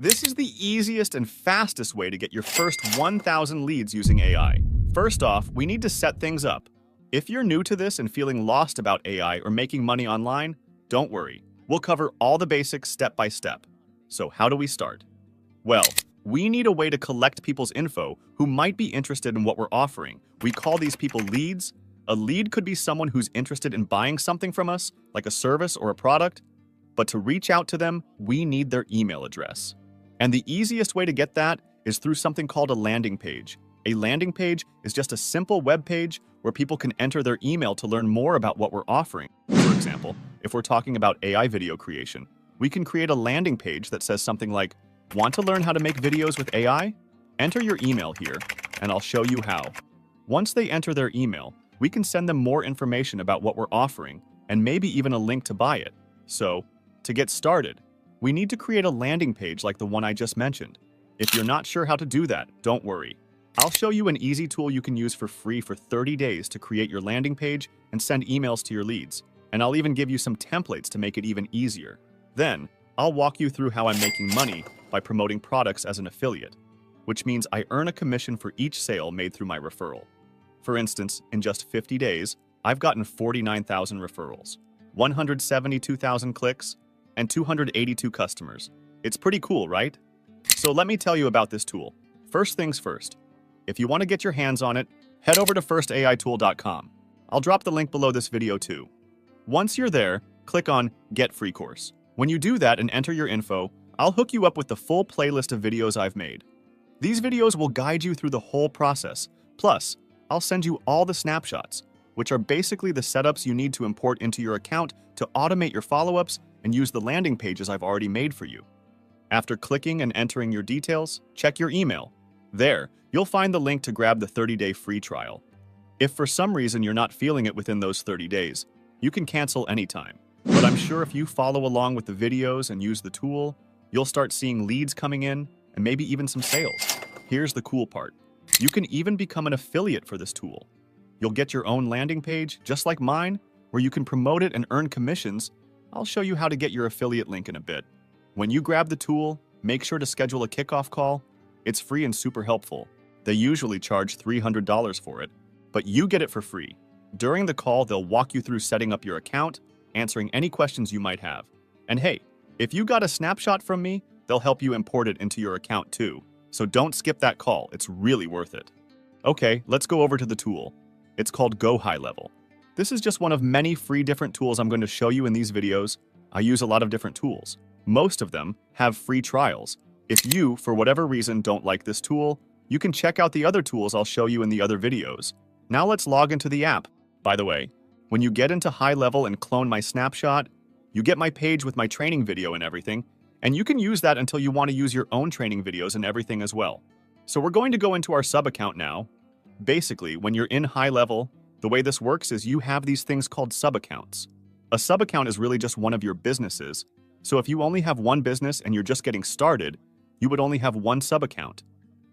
This is the easiest and fastest way to get your first 1,000 leads using AI. First off, we need to set things up. If you're new to this and feeling lost about AI or making money online, don't worry. We'll cover all the basics step by step. So how do we start? Well, we need a way to collect people's info who might be interested in what we're offering. We call these people leads. A lead could be someone who's interested in buying something from us, like a service or a product. But to reach out to them, we need their email address. And the easiest way to get that is through something called a landing page. A landing page is just a simple web page where people can enter their email to learn more about what we're offering. For example, if we're talking about AI video creation, we can create a landing page that says something like, "Want to learn how to make videos with AI? Enter your email here, and I'll show you how." Once they enter their email, we can send them more information about what we're offering and maybe even a link to buy it. So, to get started, we need to create a landing page like the one I just mentioned. If you're not sure how to do that, don't worry. I'll show you an easy tool you can use for free for 30 days to create your landing page and send emails to your leads. And I'll even give you some templates to make it even easier. Then, I'll walk you through how I'm making money by promoting products as an affiliate, which means I earn a commission for each sale made through my referral. For instance, in just 50 days, I've gotten 49,000 referrals, 172,000 clicks, and 282 customers. It's pretty cool, right? So let me tell you about this tool. First things first. If you want to get your hands on it, head over to firstaitool.com. I'll drop the link below this video too. Once you're there, click on Get Free Course. When you do that and enter your info, I'll hook you up with the full playlist of videos I've made. These videos will guide you through the whole process. Plus, I'll send you all the snapshots, which are basically the setups you need to import into your account to automate your follow-ups and use the landing pages I've already made for you. After clicking and entering your details, check your email. There, you'll find the link to grab the 30-day free trial. If for some reason you're not feeling it within those 30 days, you can cancel anytime. But I'm sure if you follow along with the videos and use the tool, you'll start seeing leads coming in and maybe even some sales. Here's the cool part. You can even become an affiliate for this tool. You'll get your own landing page, just like mine, where you can promote it and earn commissions. I'll show you how to get your affiliate link in a bit. When you grab the tool, make sure to schedule a kickoff call. It's free and super helpful. They usually charge $300 for it, but you get it for free. During the call, they'll walk you through setting up your account, answering any questions you might have. And hey, if you got a snapshot from me, they'll help you import it into your account too. So don't skip that call, it's really worth it. Okay, let's go over to the tool. It's called HighLevel. This is just one of many free different tools I'm going to show you in these videos. I use a lot of different tools. Most of them have free trials. If you, for whatever reason, don't like this tool, you can check out the other tools I'll show you in the other videos. Now let's log into the app. By the way, when you get into HighLevel and clone my snapshot, you get my page with my training video and everything, and you can use that until you want to use your own training videos and everything as well. So we're going to go into our sub-account now. Basically, when you're in HighLevel, the way this works is you have these things called sub-accounts. A sub-account is really just one of your businesses. So if you only have one business and you're just getting started, you would only have one sub-account.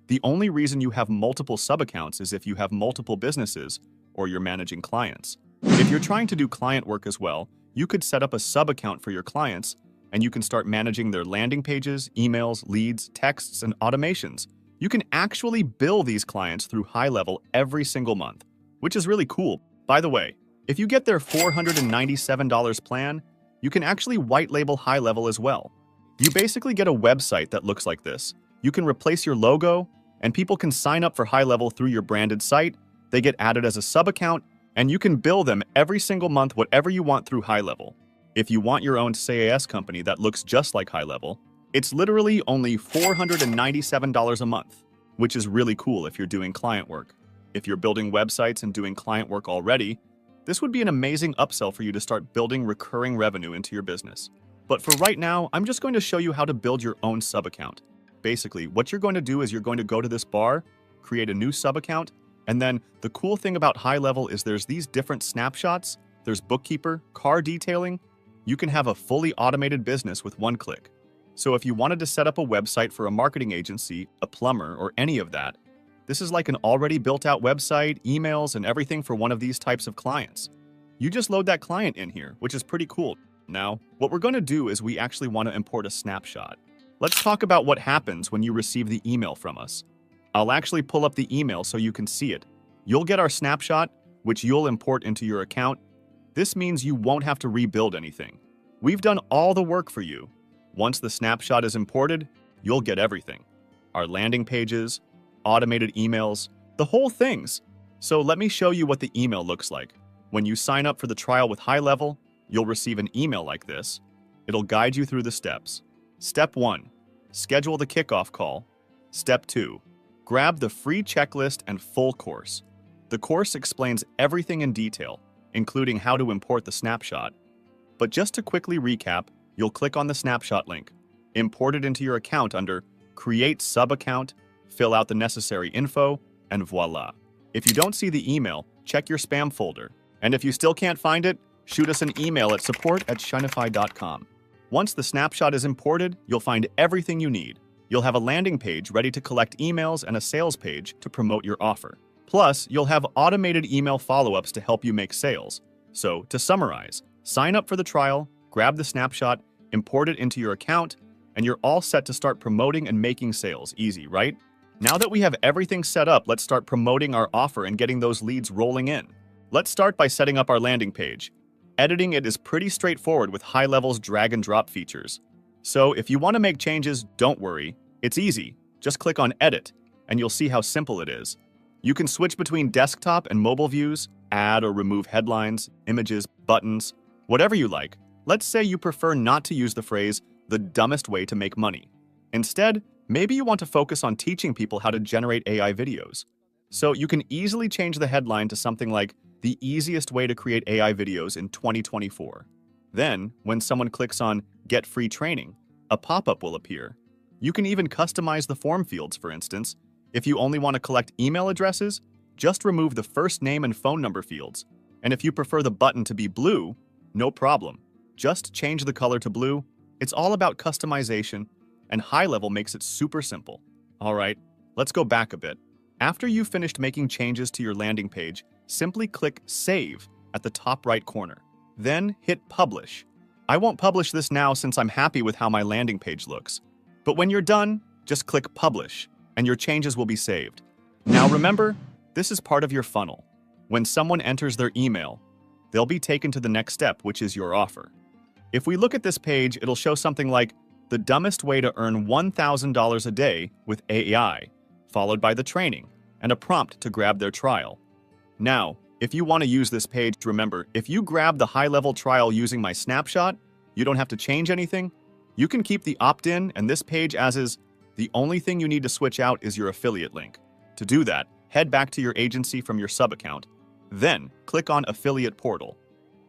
The only reason you have multiple sub-accounts is if you have multiple businesses or you're managing clients. If you're trying to do client work as well, you could set up a sub-account for your clients and you can start managing their landing pages, emails, leads, texts, and automations. You can actually bill these clients through HighLevel every single month, which is really cool. By the way, if you get their $497 plan, you can actually white label HighLevel as well. You basically get a website that looks like this. You can replace your logo, and people can sign up for HighLevel through your branded site. They get added as a sub-account, and you can bill them every single month whatever you want through HighLevel. If you want your own SaaS company that looks just like HighLevel, it's literally only $497 a month, which is really cool if you're doing client work. If you're building websites and doing client work already, this would be an amazing upsell for you to start building recurring revenue into your business. But for right now, I'm just going to show you how to build your own sub-account. Basically, what you're going to do is you're going to go to this bar, create a new sub-account, and then the cool thing about HighLevel is there's these different snapshots. There's bookkeeper, car detailing. You can have a fully automated business with one click. So if you wanted to set up a website for a marketing agency, a plumber, or any of that, this is like an already built-out website, emails, and everything for one of these types of clients. You just load that client in here, which is pretty cool. Now, what we're going to do is we actually want to import a snapshot. Let's talk about what happens when you receive the email from us. I'll actually pull up the email so you can see it. You'll get our snapshot, which you'll import into your account. This means you won't have to rebuild anything. We've done all the work for you. Once the snapshot is imported, you'll get everything. Our landing pages, automated emails, the whole things. So let me show you what the email looks like. When you sign up for the trial with HighLevel, you'll receive an email like this. It'll guide you through the steps. Step 1. Schedule the kickoff call. Step 2. Grab the free checklist and full course. The course explains everything in detail, including how to import the snapshot. But just to quickly recap, you'll click on the snapshot link, import it into your account under Create Sub-Account, fill out the necessary info, and voila. If you don't see the email, check your spam folder. And if you still can't find it, shoot us an email at support@shinify.com. Once the snapshot is imported, you'll find everything you need. You'll have a landing page ready to collect emails and a sales page to promote your offer. Plus, you'll have automated email follow-ups to help you make sales. So, to summarize, sign up for the trial, grab the snapshot, import it into your account, and you're all set to start promoting and making sales. Easy, right? Now that we have everything set up, let's start promoting our offer and getting those leads rolling in. Let's start by setting up our landing page. Editing it is pretty straightforward with HighLevel's drag and drop features. So if you want to make changes, don't worry. It's easy. Just click on Edit, and you'll see how simple it is. You can switch between desktop and mobile views, add or remove headlines, images, buttons, whatever you like. Let's say you prefer not to use the phrase, "the dumbest way to make money." Instead, maybe you want to focus on teaching people how to generate AI videos. So you can easily change the headline to something like, "The easiest way to create AI videos in 2024. Then, when someone clicks on Get Free Training, a pop-up will appear. You can even customize the form fields, for instance. If you only want to collect email addresses, just remove the first name and phone number fields. And if you prefer the button to be blue, no problem. Just change the color to blue. It's all about customization, and HighLevel makes it super simple. All right, let's go back a bit. After you've finished making changes to your landing page, simply click Save at the top right corner. Then hit Publish. I won't publish this now since I'm happy with how my landing page looks. But when you're done, just click Publish, and your changes will be saved. Now remember, this is part of your funnel. When someone enters their email, they'll be taken to the next step, which is your offer. If we look at this page, it'll show something like, "The dumbest way to earn $1,000 a day with AI," followed by the training, and a prompt to grab their trial. Now, if you want to use this page, remember, if you grab the HighLevel trial using my snapshot, you don't have to change anything. You can keep the opt-in and this page as is. The only thing you need to switch out is your affiliate link. To do that, head back to your agency from your sub-account. Then, click on Affiliate Portal.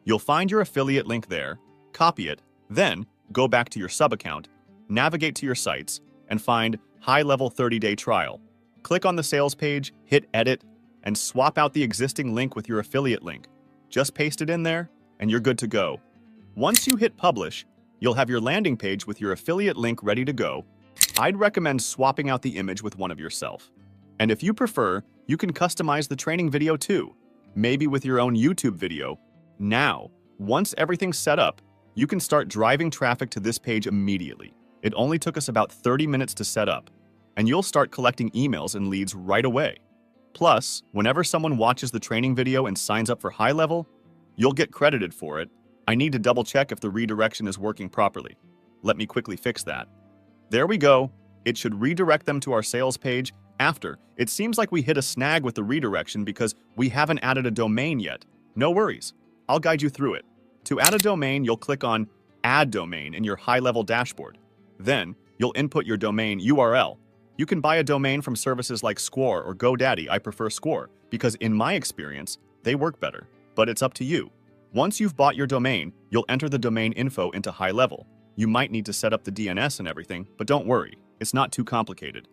You'll find your affiliate link there, copy it, then go back to your sub-account, navigate to your sites, and find HighLevel 30-day trial. Click on the sales page, hit Edit, and swap out the existing link with your affiliate link. Just paste it in there, and you're good to go. Once you hit Publish, you'll have your landing page with your affiliate link ready to go. I'd recommend swapping out the image with one of yourself. And if you prefer, you can customize the training video too, maybe with your own YouTube video. Now, once everything's set up, you can start driving traffic to this page immediately. It only took us about 30 minutes to set up, and you'll start collecting emails and leads right away. Plus, whenever someone watches the training video and signs up for HighLevel, you'll get credited for it. I need to double check if the redirection is working properly. Let me quickly fix that. There we go. It should redirect them to our sales page after. It seems like we hit a snag with the redirection because we haven't added a domain yet. No worries. I'll guide you through it. To add a domain, you'll click on Add Domain in your HighLevel dashboard. Then, you'll input your domain URL. You can buy a domain from services like Square or GoDaddy. I prefer Square because in my experience, they work better. But it's up to you. Once you've bought your domain, you'll enter the domain info into HighLevel. You might need to set up the DNS and everything, but don't worry, it's not too complicated.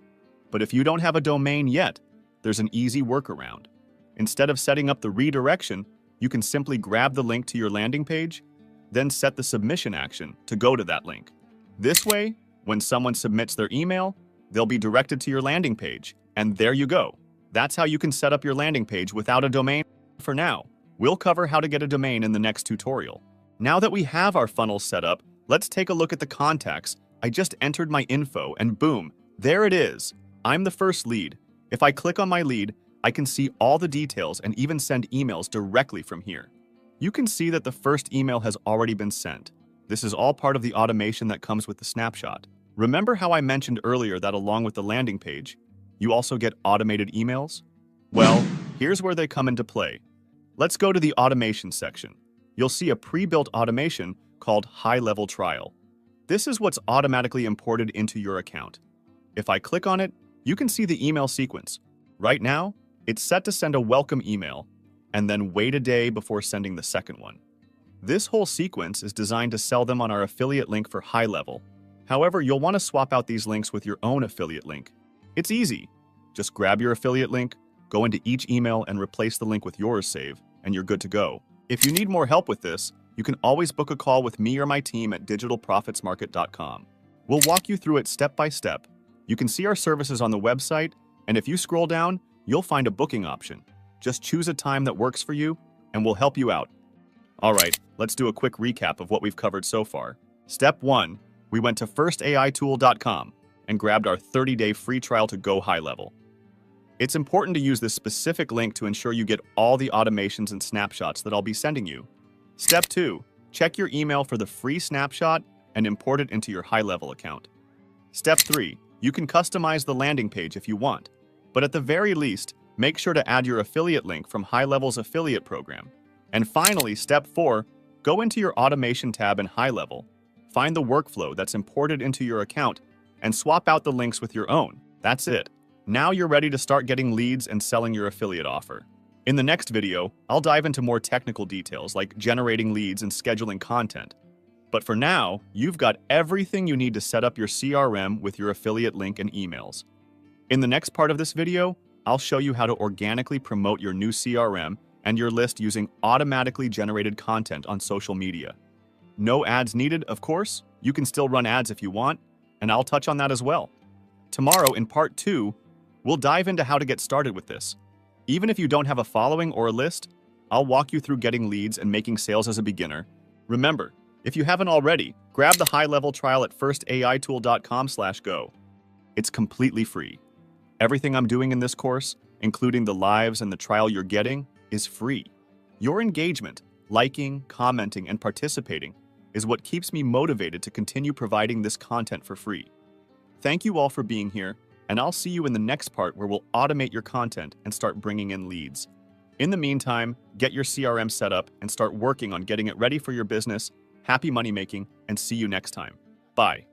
But if you don't have a domain yet, there's an easy workaround. Instead of setting up the redirection, you can simply grab the link to your landing page, then set the submission action to go to that link. This way, when someone submits their email, they'll be directed to your landing page, and there you go. That's how you can set up your landing page without a domain for now. We'll cover how to get a domain in the next tutorial. Now that we have our funnel set up, let's take a look at the contacts I just entered my info and boom, there it is. I'm the first lead. If I click on my lead, I can see all the details and even send emails directly from here. You can see that the first email has already been sent. This is all part of the automation that comes with the snapshot. Remember how I mentioned earlier that along with the landing page, you also get automated emails? Well, here's where they come into play. Let's go to the automation section. You'll see a pre-built automation called HighLevel Trial. This is what's automatically imported into your account. If I click on it, you can see the email sequence. Right now, it's set to send a welcome email and then wait a day before sending the second one. This whole sequence is designed to sell them on our affiliate link for HighLevel. However, you'll want to swap out these links with your own affiliate link. It's easy. Just grab your affiliate link, go into each email and replace the link with Youre save, and you're good to go. If you need more help with this, you can always book a call with me or my team at digitalprofitsmarket.com. We'll walk you through it step by step. You can see our services on the website, and if you scroll down, you'll find a booking option. Just choose a time that works for you, and we'll help you out. All right, let's do a quick recap of what we've covered so far. Step 1, we went to firstaitool.com and grabbed our 30-day free trial to go HighLevel. It's important to use this specific link to ensure you get all the automations and snapshots that I'll be sending you. Step 2, check your email for the free snapshot and import it into your HighLevel account. Step 3, you can customize the landing page if you want, but at the very least, make sure to add your affiliate link from HighLevel's affiliate program. And finally, step 4, go into your automation tab in HighLevel, find the workflow that's imported into your account, and swap out the links with your own. That's it. Now you're ready to start getting leads and selling your affiliate offer. In the next video, I'll dive into more technical details like generating leads and scheduling content. But for now, you've got everything you need to set up your CRM with your affiliate link and emails. In the next part of this video, I'll show you how to organically promote your new CRM and your list using automatically generated content on social media. No ads needed, of course. You can still run ads if you want, and I'll touch on that as well. Tomorrow, in part 2, we'll dive into how to get started with this. Even if you don't have a following or a list, I'll walk you through getting leads and making sales as a beginner. Remember, if you haven't already, grab the HighLevel trial at firstaitool.com/go. It's completely free. Everything I'm doing in this course, including the lives and the trial you're getting, is free. Your engagement, liking, commenting, and participating is what keeps me motivated to continue providing this content for free. Thank you all for being here, and I'll see you in the next part where we'll automate your content and start bringing in leads. In the meantime, get your CRM set up and start working on getting it ready for your business. Happy money making, and see you next time. Bye.